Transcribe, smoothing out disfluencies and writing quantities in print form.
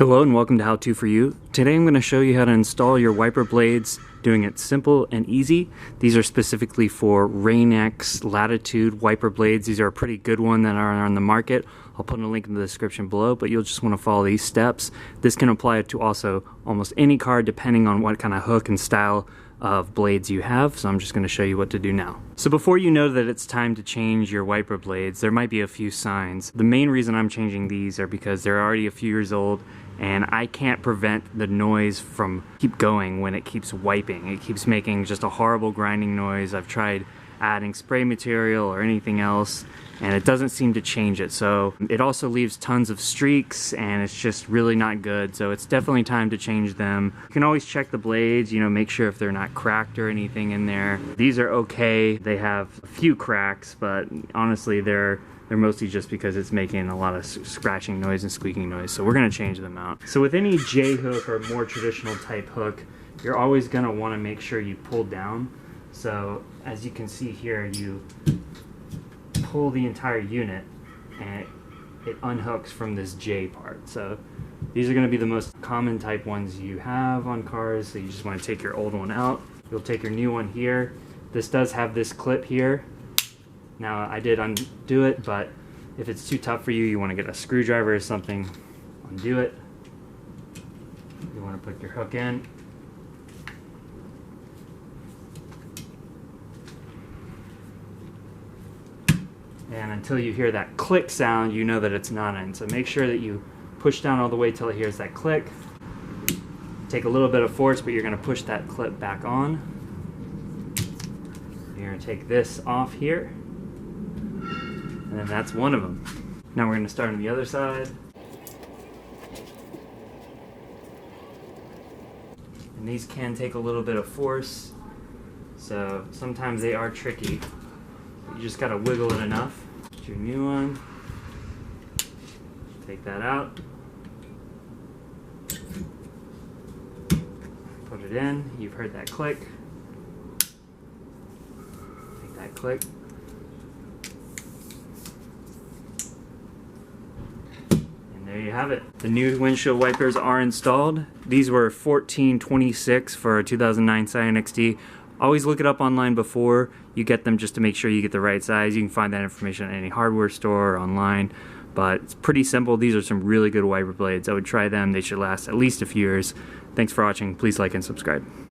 Hello and welcome to How To For You. Today I'm going to show you how to install your wiper blades, doing it simple and easy. These are specifically for Rain-X Latitude wiper blades. These are a pretty good one that are on the market. I'll put a link in the description below, but you'll just want to follow these steps. This can apply to also almost any car depending on what kind of hook and style of blades you have, so I'm just going to show you what to do now. So before you know that it's time to change your wiper blades, there might be a few signs. The main reason I'm changing these are because they're already a few years old and I can't prevent the noise from keep going when it keeps wiping. It keeps making just a horrible grinding noise. I've tried adding spray material or anything else and it doesn't seem to change it. So it also leaves tons of streaks and it's just really not good. So it's definitely time to change them. You can always check the blades, make sure if they're not cracked or anything in there. These are okay. They have a few cracks, but honestly they're mostly just because it's making a lot of scratching noise and squeaking noise. So we're gonna change them out. So with any J hook or more traditional type hook, you're always gonna wanna make sure you pull down. So as you can see here, you pull the entire unit and it unhooks from this J part. So these are going to be the most common type ones you have on cars. So you just want to take your old one out. You'll take your new one here. This does have this clip here. Now I did undo it, but if it's too tough for you, you want to get a screwdriver or something, undo it. You want to put your hook in. And until you hear that click sound, you know that it's not in. So make sure that you push down all the way till it hears that click. Take a little bit of force, but you're going to push that clip back on. You're going to take this off here. And then that's one of them. Now we're going to start on the other side. And these can take a little bit of force. So sometimes they are tricky. You just got to wiggle it enough. Get your new one. Take that out. Put it in. You've heard that click. Take that click. And there you have it. The new windshield wipers are installed. These were $14.26 for a 2009 Scion XD. Always look it up online before you get them just to make sure you get the right size. You can find that information at any hardware store or online, but it's pretty simple. These are some really good wiper blades. I would try them. They should last at least a few years. Thanks for watching. Please like and subscribe.